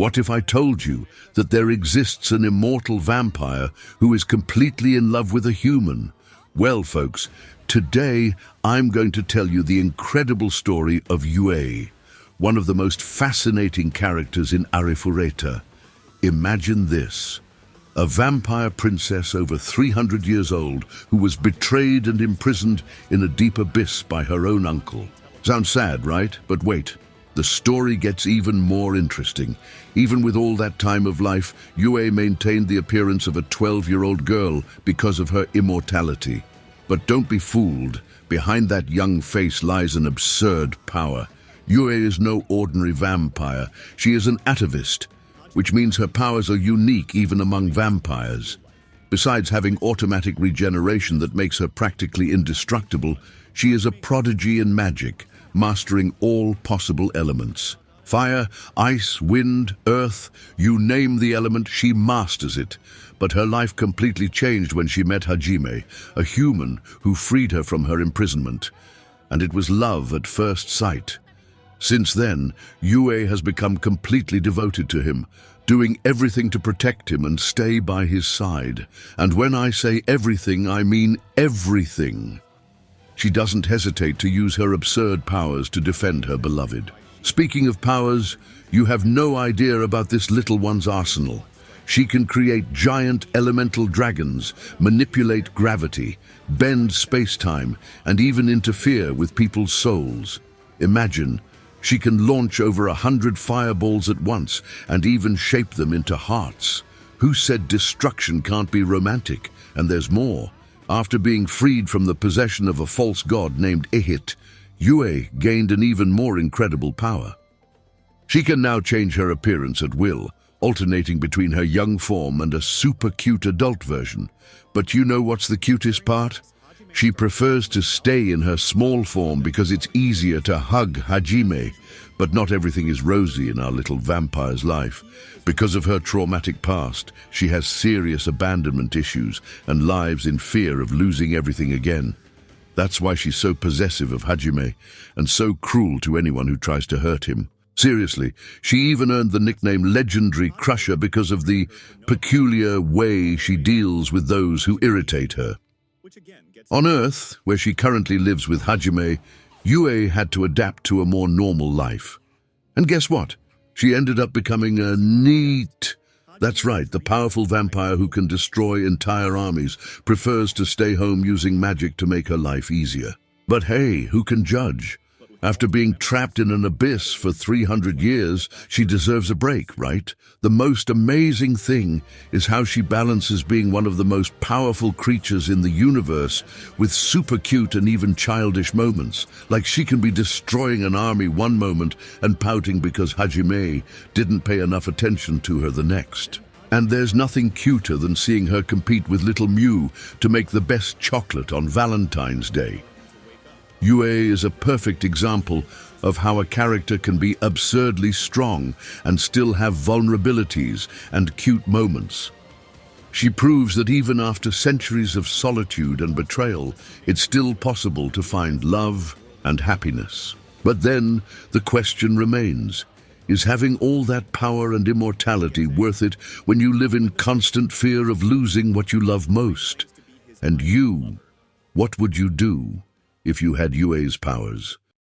What if I told you that there exists an immortal vampire who is completely in love with a human? Well, folks, today I'm going to tell you the incredible story of Yue, one of the most fascinating characters in Arifureta. Imagine this: a vampire princess over 300 years old who was betrayed and imprisoned in a deep abyss by her own uncle. Sounds sad, right? But wait. The story gets even more interesting. Even with all that time of life, Yue maintained the appearance of a 12-year-old girl because of her immortality. But don't be fooled. Behind that young face lies an absurd power. Yue is no ordinary vampire. She is an atavist, which means her powers are unique even among vampires. Besides having automatic regeneration that makes her practically indestructible, she is a prodigy in magic, mastering all possible elements. Fire, ice, wind, earth, you name the element, she masters it. But her life completely changed when she met Hajime, a human who freed her from her imprisonment. And it was love at first sight. Since then, Yue has become completely devoted to him, doing everything to protect him and stay by his side. And when I say everything, I mean everything. She doesn't hesitate to use her absurd powers to defend her beloved. Speaking of powers, you have no idea about this little one's arsenal. She can create giant elemental dragons, manipulate gravity, bend space-time, and even interfere with people's souls. Imagine, she can launch over 100 fireballs at once and even shape them into hearts. Who said destruction can't be romantic? And there's more. After being freed from the possession of a false god named Ihit, Yue gained an even more incredible power. She can now change her appearance at will, alternating between her young form and a super cute adult version. But you know what's the cutest part? She prefers to stay in her small form because it's easier to hug Hajime. But not everything is rosy in our little vampire's life. Because of her traumatic past, she has serious abandonment issues and lives in fear of losing everything again. That's why she's so possessive of Hajime and so cruel to anyone who tries to hurt him. Seriously, she even earned the nickname Legendary Crusher because of the peculiar way she deals with those who irritate her. On Earth, where she currently lives with Hajime, Yue had to adapt to a more normal life. And guess what? She ended up becoming a NEET. That's right, the powerful vampire who can destroy entire armies prefers to stay home using magic to make her life easier. But hey, who can judge? After being trapped in an abyss for 300 years, she deserves a break, right? The most amazing thing is how she balances being one of the most powerful creatures in the universe with super cute and even childish moments. Like she can be destroying an army one moment and pouting because Hajime didn't pay enough attention to her the next. And there's nothing cuter than seeing her compete with little Mew to make the best chocolate on Valentine's Day. Yue is a perfect example of how a character can be absurdly strong and still have vulnerabilities and cute moments. She proves that even after centuries of solitude and betrayal, it's still possible to find love and happiness. But then the question remains, is having all that power and immortality worth it when you live in constant fear of losing what you love most? And you, what would you do if you had Yue's powers?